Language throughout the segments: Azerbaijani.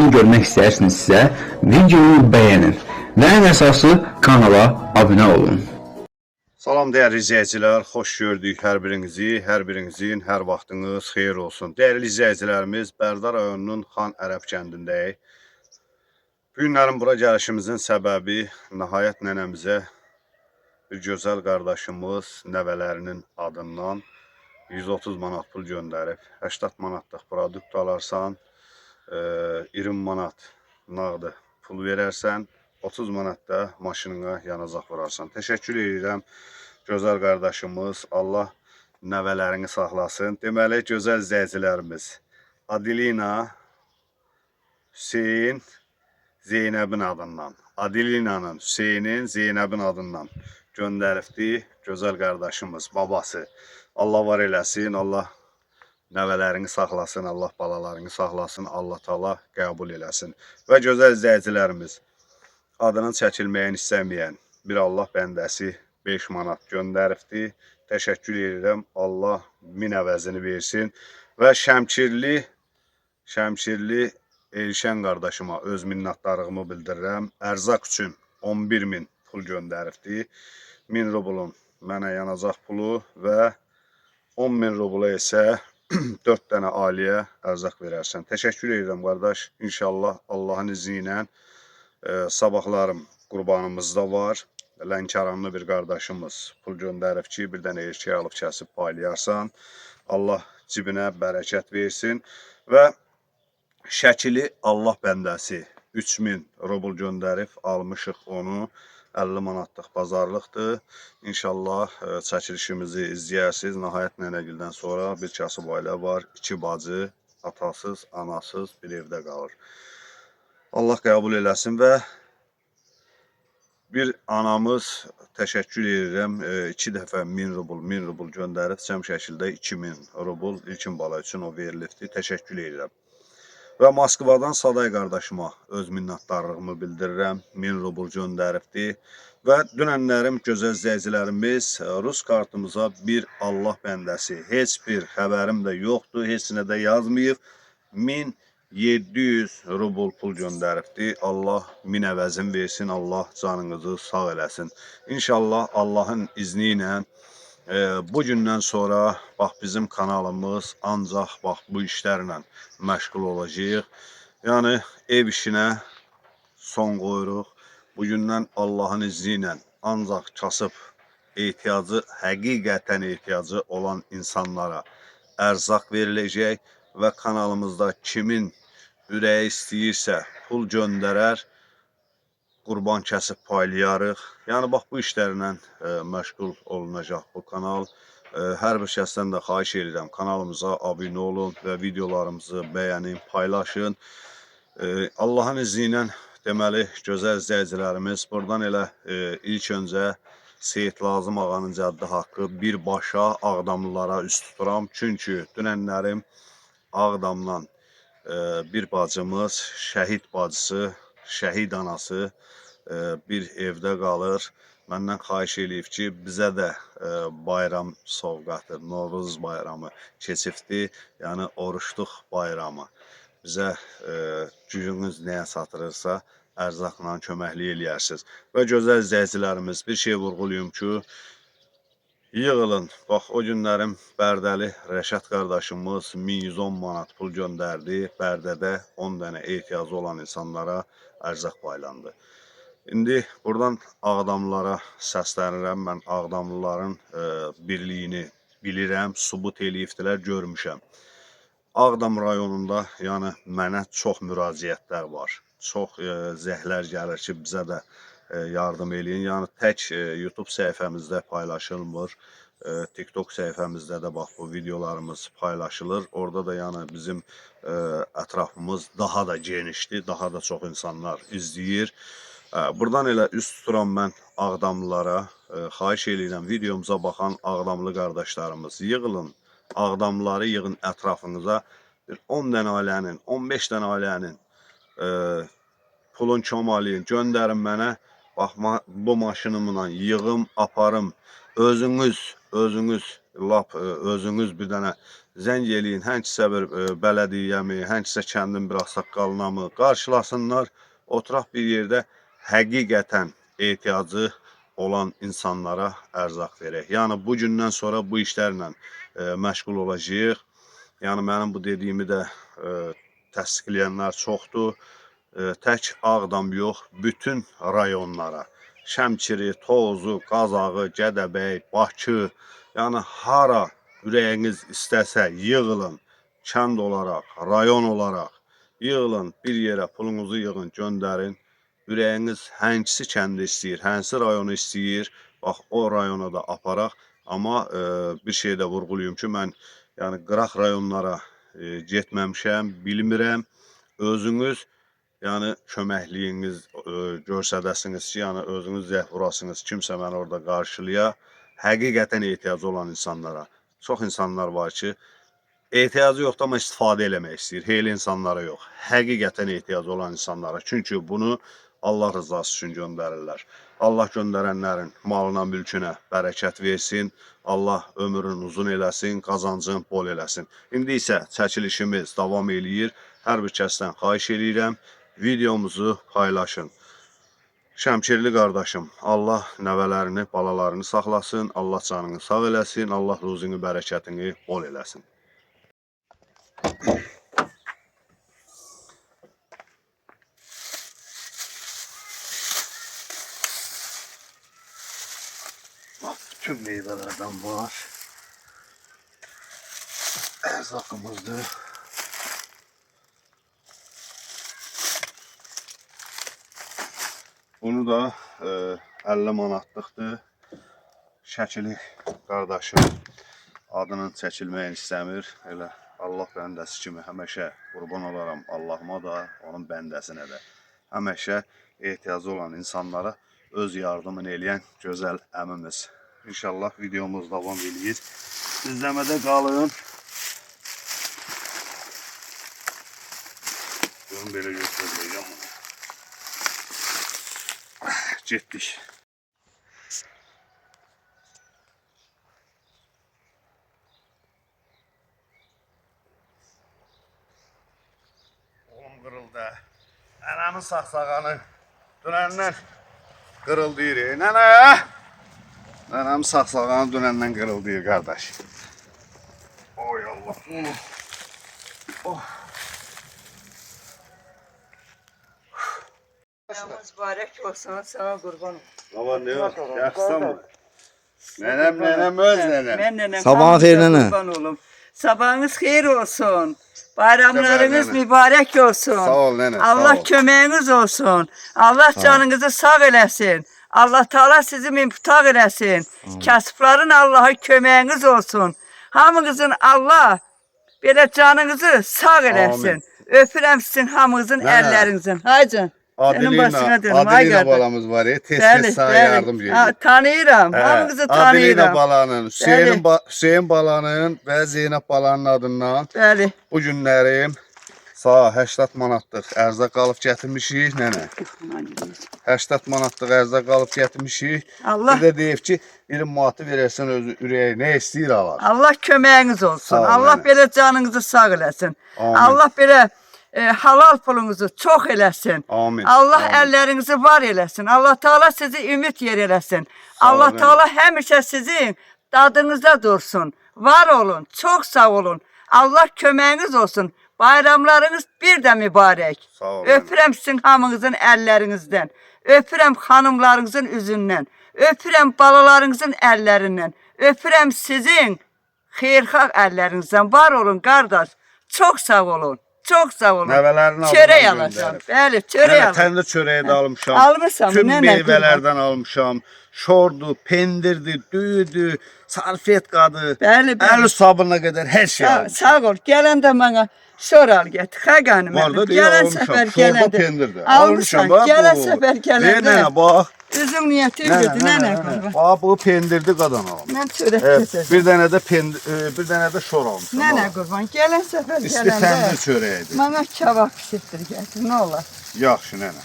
videonu görmək istəyirsinizsə, videonu bəyənin və ən əsası kanala abunə olun. Salam değerli izleyiciler, hoş gördük her birinizi, her birinizin her vaxtınız xeyir olsun. Değerli izleyicilerimiz, Bərdar rayonunun Xan Ərəb kəndindəyik. Bu günlərin bura gəlişimizin səbəbi nəhayət nənəmizə bir gözəl qardaşımız nəvələrinin adından 130 manat pul göndərib. 80 manatlıq produkt alarsan, 20 manat nağdı pul verərsən, 30 manat da maşınına yanacaq vurarsan. Təşəkkür edirəm gözəl qardaşımız. Allah nəvələrini saxlasın. Deməli, gözəl izləyicilərimiz Adilina Hüseyin Zeynəbin adından, Adilina'nın, Hüseynin, Zeynəbin adından göndəribdi gözəl qardaşımız, babası. Allah var eləsin, Allah nəvələrini saxlasın, Allah balalarını saxlasın, Allah Taala qəbul eləsin. Və gözəl izləyicilərimiz, adının çəkilməyini istəməyən bir Allah bəndəsi 5 manat göndəribdi. Təşəkkür edirəm, Allah min əvəzini versin. Və Şəmkirli Elşən qardaşıma öz minnətdarlığımı bildirirəm. Ərzaq üçün 11.000 pul göndəribdi. 1000 rublun mənə yanacaq pulu və 10.000 rubla isə 4 dənə ailəyə ərzaq verərsən. Təşəkkür edirəm qardaş. İnşallah Allahın izni ilə sabahlarım qurbanımızda var. Lənkəranlı bir qardaşımız pul göndərib ki, bir dənə erkək alıb kəsib paylayarsan. Allah cibinə bərəkət versin. Və Şəkili Allah bəndəsi 3000 rubl göndərib almışıq onu. 50 manatlıq bazarlıqdır. İnşallah çəkilişimizi izləyərsiniz. Nəhayət nənəgildən sonra bir kasıb ailə var. 2 bacı, atasız, anasız bir evdə qalır. Allah qəbul eləsin və bir anamız, təşəkkür edirəm, 2 dəfə 1000 rubl göndərib, cəm şəkildə 2000 rubl ilkin bala üçün o verilibdir. Təşəkkür edirəm. Və Moskvadan Saday qardaşıma öz minnətdarlığımı bildirirəm. 1000 rubl göndəribdi. Və dünənlərim gözəl izləyicilərimiz Rus kartımıza bir Allah bəndəsi, heç bir xəbərim də yoxdur, heç nə də yazmayıb, 1700 rubl pul göndəribdi. Allah min əvəzin versin, Allah canınızı sağ eləsin. İnşallah Allahın izni ilə bu gündən sonra bax bizim kanalımız ancaq bax bu işlərlə məşğul olacağıq. Yəni ev işinə son qoyuruq. Bugündən Allahın izni ilə ancaq kasıb ehtiyacı, həqiqətən ehtiyacı olan insanlara ərzaq veriləcək və kanalımızda kimin ürəyi istəyirsə pul göndərər, qurban kəsib paylayarıq. Yəni bax bu işlərlə məşğul olunacaq bu kanal. Hər bir şəxsdən də xahiş edirəm, kanalımıza abunə olun və videolarımızı bəyənin, paylaşın. Allahın izni ilə deməli gözəl izləyicilərimiz, buradan elə ilk öncə Seyid Lazım ağanın cəddi haqqı birbaşa Ağdamlılara üst tuturam. Çünki dünənlərim Ağdamdan bir bacımız, şəhid bacısı, şəhid anası bir evdə qalır. Məndən xahiş eləyib ki, bizə də bayram sovqatı, Novruz bayramı keçibdi. Yəni oruçluq bayramı. Bizə gücünüz nəyə satırırsa ərzaqla köməklik eləyərsiniz. Və gözəl izləyicilərimiz, bir şey vurğulayım ki, yığılın. Bax o günlərim Bərdəli Rəşad qardaşımız 1110 manat pul göndərdi. Bərdədə 10 dənə ehtiyacı olan insanlara ərzaq paylandı. İndi buradan Ağdamlılara səslənirəm. Mən Ağdamlıların birliyini bilirəm, sübut eləyibdilər, görmüşəm. Ağdam rayonunda yəni mənə çox müraciətlər var. Çox zəhlər gəlir ki, bizə də yardım eləyin. Yəni tək YouTube səhifəmizdə paylaşılmır. TikTok səhifəmizdə də bax bu videolarımız paylaşılır. Orada da yəni bizim ətrafımız daha da genişdir, daha da çox insanlar izləyir. Buradan elə üst tuturam mən Ağdamlılara, xahiş edirəm videomuza baxan Ağdamlı qardaşlarımız yığılın, Ağdamlıları yığın ətrafınıza, 10 dənə ailənin, 15 dənə ailənin pulun köməliyini göndərin mənə, bax bu maşınımla yığım, aparım, özünüz bir dənə zəng eləyin, həngsə bir bələdiyyəmi, həngsə kəndin bir ağsaqqalına mı qarşılasınlar, oturaq bir yerdə həqiqətən ehtiyacı olan insanlara ərzaq verək. Yəni bu gündən sonra bu işlərlə məşğul olacağıq. Yəni mənim bu dediyimi də təsdiqləyənlər çoxdur. Tək Ağdam yox, bütün rayonlara, Şəmkiri, Tozu, Qazağı, Gədəbəy, Bakı, yəni hara ürəyiniz istəsə yığılın, kənd olaraq, rayon olaraq yığılın, bir yerə pulunuzu yığın, göndərin. Ürəyiniz həngisi kəndi istəyir, həngisi rayonu istəyir, bax o rayona da aparaq. Amma bir şey də vurğulayım ki, mən yəni qıraq rayonlara getməmişəm, bilmirəm. Özünüz yəni köməkliyiniz göstərəsiniz ki, yəni özünüz zəh vurasınız, kimsə məni orada qarşılaya. Həqiqətən ehtiyacı olan insanlara. Çox insanlar var ki, ehtiyacı yoxdur, amma istifadə eləmək istəyir. Heyli insanlara yox. Həqiqətən ehtiyacı olan insanlara. Çünki bunu Allah rızası üçün göndərirlər. Allah göndərənlərin malına, mülkünə bərəkət versin. Allah ömrün uzun eləsin, qazancın bol eləsin. İndi isə çəkilişimiz davam eləyir. Hər bir kəsdən xahiş eləyirəm, videomuzu paylaşın. Şəmkirli qardaşım, Allah nəvələrini, balalarını saxlasın, Allah canını sağ eləsin, Allah ruzunu, bərəkətini bol eləsin. Bütün meyvelerden var. Erzakımızdır. Bunu da 50 manatlıqdır. Şəkili qardaşım adının çəkilməyini istəmir. Elə Allah bəndəsi kimi həmişə qurban olaram Allahıma da, onun bəndəsinə də. Həmişə ehtiyacı olan insanlara öz yardımını eləyən gözəl əmimiz. İnşallah videomuz davam edir. İzləmədə qalın. Görün belə götürüləcəm bunu. Getdik. Oğlum qırıldı. Anamın saxsağanı dünəndən qırıldı. Nənə! Nənəm saxsağanı dünəndən qırıldı qardaş. Oy Allah. Oh. Namaz mübarək olsun, sana qurban olsun. Baba ne var? Yaxşısan mı? Nənəm öz nənəm. Mən nənəm. Sabahın xeyir nənə. Qurban olum. Sabahınız xeyir olsun. Bayramlarınız Nənə. mübarək olsun. Sağ ol nənə. Allah sağ ol. köməyiniz olsun. Allah canınızı sağ eləsin. Allah Teala sizi mümtaq eləsin. Kasıbların Allah'a köməyiniz olsun. Hamınızın Allah belə canınızı sağ eləsin. Öpürəm sizin hamınızın Nənə. əllərinizin. Haycan. Senin başına dönüm. Adilina balamız var ya. Tez sana yardım geliyor. Tanıyıram. Hamınızı tanıyıram. Adilina balanın, Hüseyin balanın və Zeynəb balanın adından Bəli. bu günlərim sağ 80 manatlıq ərzaq qalıb gətirmişik nənə. 80 manatlıq ərzaq qalıb gətirmişik. Allah Bir də deyib ki, bir muatı verərsən özü ürəyə nə istəyir alar. Allah köməyiniz olsun. Sağ ol, Allah nənə. belə canınızı sağ eləsin. Amin. Allah belə halal pulunuzu çox eləsin. Amin. Allah Amin. əllərinizi var eləsin. Allah Teala sizi ümid yer eləsin. ol, Allah nənə. Teala həmişə sizin dadınızda dursun. Var olun, çox sağ olun. Allah köməyiniz olsun. Bayramlarınız bir də mübarək. Sağ ol, nənə. Öpürəm sizin hamınızın əllərinizdən. Öpürəm xanımlarınızın üzündən. Öpürəm balalarınızın əllərindən. Öpürəm sizin xeyirxah əllərinizdən. Var olun qardaş. Çox sağ olun. Çox sağ olun. Nəvələrin Çörək adına alacağam. göndərib. Bəli, çörək Nənə, alacağam. təndə çörəyi də almışam. Almışam, Tüm nənə, meyvələrdən almışam. Şordu, pendirdi, düyüdü, salfetkadı. Bəli, bəli. Əl sabununa qədər hər şey Sağ, almışam. sağ ol. Gələndə mənə şor al get. Xəqanı Var da mənim. deyə Gələn almışam. səfər Şorba gələndə. pendirdi. Almışam. bax Gələn bu. səfər Ver gələndə. nənə bax. Üzüm niyyəti idi, nənə qurban. Bax bu pendirdi qadan alım. Mən çörək Evet, götürəcəm. bir dənə də şor almışam. Nənə bax. qurban. Gələn səfər İsti gələndə. təndir çörəyidir. Mənə kebab pişirtdir gətir, nə olar? Yaxşı nənə.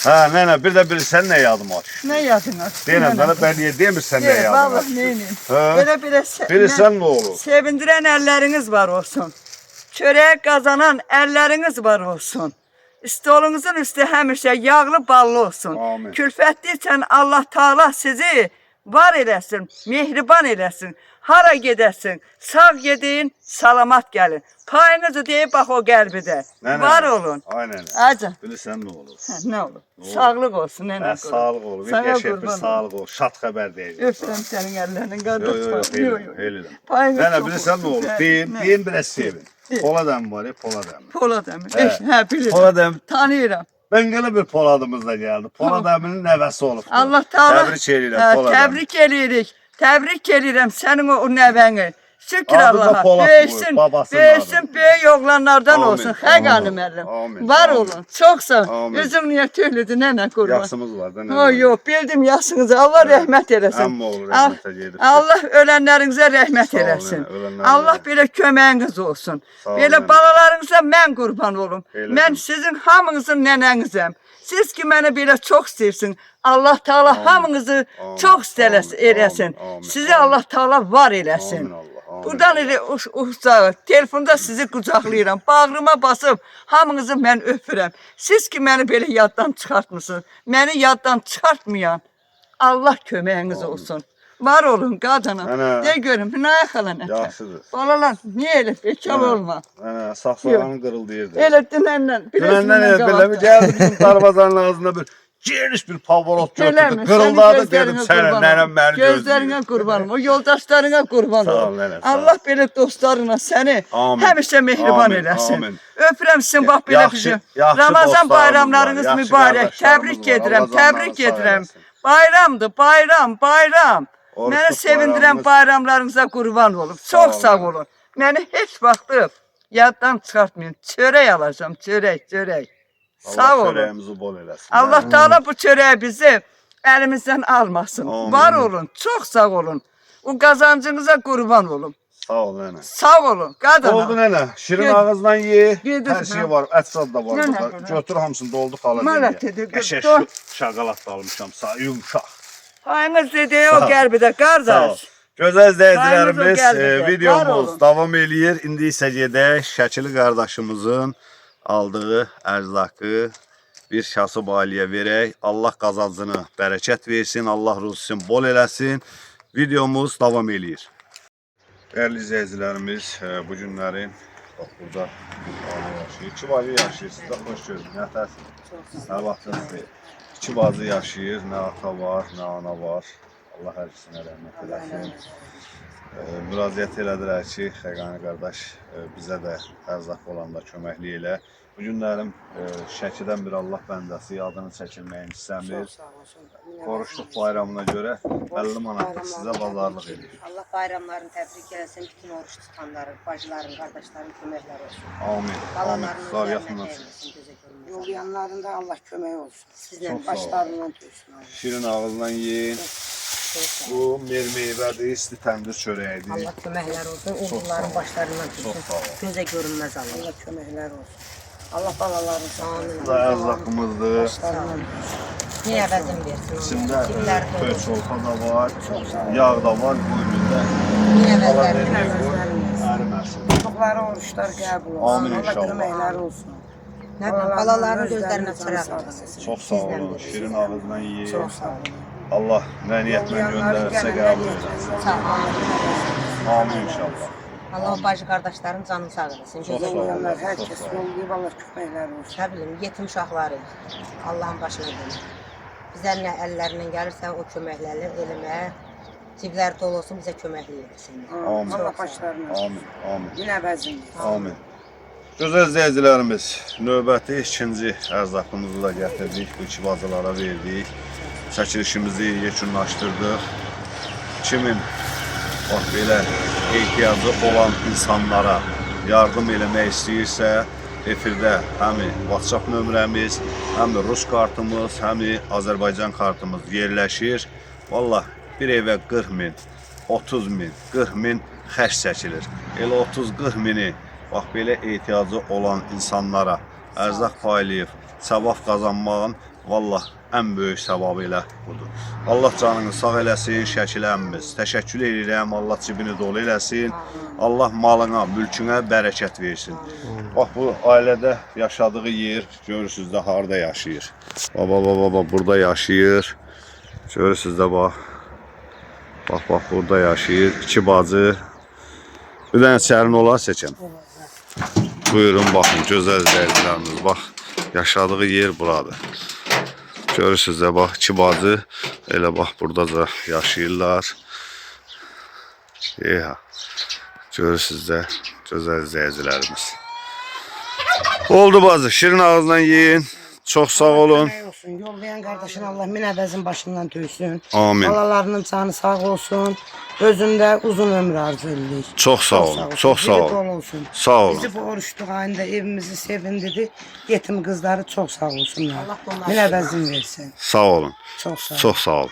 Ha nene bir de bir sen ne yadıma düştü? Ne yadına? Deyirəm mənə ben niye demirsən ne yadıma Vallahi düştü? neyinin? Ha? Böyle Biri sen ne olur? sevindiren elleriniz var olsun. Çörek kazanan elleriniz var olsun. Stolunuzun üstü həmişə yağlı ballı olsun. Amin. Külfətliysən Allah Taala sizi var eləsin, mehriban eləsin. Hara gedəsin, sağ gedin, salamat gəlin. Payınızı deyib bax o qəlbidə. Nene. Var olun. Aynen. Aca. Bilirsən nə olur? Nə olur? Sağlıq olsun, nənə. Hə, sağlıq olur. Bir Sana qəşəng bir qurban sağlıq olur. Şad xəbər deyəcək. Öpürəm sənin əllərini, qardaş. Elim. Payınız Nene çox bilirsən olsun. nə olur? Hə, Deyim, nə? deyim biraz sevin. De. Poladəm var ya, Poladəm. Polad əmi. Hə. Hə, bilirəm. Poladəm. Tanıyıram. Ben gene bir Poladımız da geldi. Poladəminin nəvəsi olub. Allah Taala Təbrik edirəm Poladəm. Təbrik edirik. Təbrik edirəm sənin o nəvəni. Şükür Adı da Allaha. Polad Böyüsün, bu, babasının böyüsün, adı. böyük oğlanlardan Amin, olsun. Xəqanı amin, müəllim. amin, Var amin. olun. Çox sağ ol. Amin. Özüm niyə tüylüdür, nənə qurban. Yaxşımız var da. nə Ha, var? yox, bildim yaşınızı. Allah rəhmət eləsin. Amma olur, rəhmətə gedir. Allah ölənlərinizə rəhmət Sağ ol, eləsin. nənə, ölənlərə Allah rəhmət. belə köməyiniz olsun. Sağ ol, Belə nənə. balalarınıza mən qurban olum. Elə Mən deyim. sizin hamınızın nənənizəm. Siz ki məni belə çox istəyirsin. Allah Taala hamınızı Amin, çox istələsin, amin, eləsin. amin, amin, Sizi amin. Allah Taala var eləsin. Amin Allah, amin. Buradan elə uzağı, telefonda sizi qucaqlayıram. Bağrıma basıb hamınızı mən öpürəm. Siz ki məni belə yaddan çıxartmısınız. Məni yaddan çıxartmayan Allah köməyiniz olsun. Var olun qadınım. Ana. De görüm, Hünayə xala nətər? Yaxşıdır. Balalar, niyə elə bekar olma? Ana, sağ-sağanın qırıldıyırdı. Elə dünəndən, Dünəndən elə belə bir gəldi bizim darvazanın ağzında bir geniş bir pavorot götürdü. Eləmi? Qırıldadı dedim sənə, nənəm məni Gözlərinə qurbanım, o yoldaşlarına qurban Sağ ol, olum. nənə, sağ ol. Allah belə dostlarına səni Amin. həmişə mehriban Amin, eləsin. amin. Öpürəm sizin bax belə Yaxşı- bizim. yaxşı Ramazan dostlarımız bayramlarınız var, yaxşı mübarək. qardaşlarımız Təbrik var. edirəm, Allah təbrik canlarını sağ edirəm. eləsin. Bayramdır, bayram, bayram. Oruçluq Məni sevindirən bayramımız. bayramlarınıza qurban olum. Sağ Çox olun. sağ olun. Məni heç vaxtı yaddan çıxartmayın. Çörək alacağam, çörək. Sağ Allah olun. çörəyimizi bol eləsin. Allah Taala bu çörəyi bizi əlimizdən almasın. Amin. Var olun, çox sağ olun. O qazancınıza qurban olum. Sağ ol nənə. Sağ olun, qadın. Oldu nənə. Şirin Ged- ağızdan ye. Gedir, Hər şey hə. var. Ət da var Nənə, burada. nənə. Götür hamısını doldu xala. Malət edir, Qəşəng dur. şu şokolad da almışam. Sağ yumşaq. Payınız dediyi o Sağ ol. qəlbidə, Sağ ol. qardaş. Gözəl izləyicilərimiz, Qayğınız o gəldi. Var videomuz olun. davam eləyir. İndi isə gedək Şəkili qardaşımızın aldığı ərzaqı bir kasıb ailəyə verək. Allah qazancını bərəkət versin, Allah ruzusunu bol eləsin. Videomuz davam eləyir. Dəyərli izləyicilərimiz, bu günləri bax burada ailə yaşayır. 2 bacı yaşayır. Sizə xoş gördük. Nə təsir? Nə vaxtınız deyil. 2 bacı yaşayır. Nə ata var, nə ana var. Allah hər ikisinə rəhmət eləsin. Müraciət elədirək ki, Xəqani qardaş bizə də ərzaq olanda köməklik elə. Bu günlərim Şəkidən bir Allah bəndəsi adını çəkilməyin istəmir. Oruçluq bayramına görə 50 manatlıq sizə bazarlıq edir. Allah bayramlarını təbrik eləsin, bütün oruç tutanları, bacıların, qardaşların köməkləri olsun. Amin. Amin. Balalarının Sağ üzərinə yaxından xeyir olsun, gözə görünməz. Yolyanlarında Allah kömək olsun. Sizlə Çox sağ ol. Başlarından töysün. Şirin ağızdan yiyin. Bu meyvədir, isti təndir çörəyidir. Allah köməkləri olsun, uğurların başlarından Çox tutsun. sağ ol. Gözə görünməz Allah. Allah köməklər olsun. Allah balalarını sağ olsun. Bu da ərzaqımızdır. Başlarından töysün. Niyə əvəzin versin? İçində Cibləri dolu. köç olsa da var, yağ da var bu üründə. Niyə Allah əvəzlərin verdiyi bu versin? əriməsin. Tutduqları oruçlar qəbul olsun. Amin Allah inşallah. köməkləri olsun. Nə bilim, balaların gözlərinə çıraq sağ olsun. Çox sağ olun, şirin ağızdan yiyin. Çox sağ olun. Allah nə niyyətlə Yolyanları göndərirsə gələnlər qəbul yetsin. etsin. Sağ ol. Amin inşallah. Allah o bacı qardaşların canını sağ eləsin. Çox Gözə sağ ol. Yolyanlar hər Çox kəs sağ ol. yollayıb Allah köməkləri olsun. Nə bilim, yetim uşaqları Allahın başına gəlir. Bizlər nə əllərindən gəlirsə o köməkləri eləməyə, cibləri dolu olsun, bizə köməklik etsin. Amin. Allah başlarından. Amin. Amin. Min əvəzin. Amin. Gözəl izləyicilərimiz, növbəti ikinci ərzaqımızı da gətirdik, bu iki bacılara verdik. Çəkilişimizi yekunlaşdırdıq. Kimin bax belə ehtiyacı olan insanlara yardım eləmək istəyirsə, efirdə həmi WhatsApp nömrəmiz, həmi Rus kartımız, həmi Azərbaycan kartımız yerləşir. Vallah bir evə 40 min, 30 min, 40 min xərc çəkilir. Elə 30-40 mini bax belə ehtiyacı olan insanlara ərzaq paylayıb, savab qazanmağın Vallah ən böyük savabı elə budur. Allah canını sağ eləsin, Şəkiləmiz. Təşəkkür edirəm, Allah cibini dolu eləsin. Allah malına, mülkünə bərəkət versin. Bax bu ailədə yaşadığı yer, görürsünüz də harda yaşayır. Baba burada yaşayır. Görürsünüz də bax. Bax burada yaşayır. 2 bacı. Bir dənə sərin olar seçəm. Buyurun baxın, gözəl izləyicilərimiz. Bax, yaşadığı yer buradır. Görürsünüz də bax, 2 bacı elə bax burada da yaşayırlar. Görürsünüz də gözəl izləyicilərimiz. Oldu bacı, şirin ağızdan yiyin. Çox sağ olun. Yollayan qardaşın Allah min əvəzin başından döysün. Amin. Balalarının canı sağ olsun. Özündə uzun ömür arzu edirik. Çox sağ olun. Çox sağ olun. Sağ olun. Bizi bu oruçluq ayında evimizi sevindirdi. Yetim qızları çox sağ olsunlar. Min əvəzin versin. Sağ olun. Çox sağ olun. Çox sağ olun.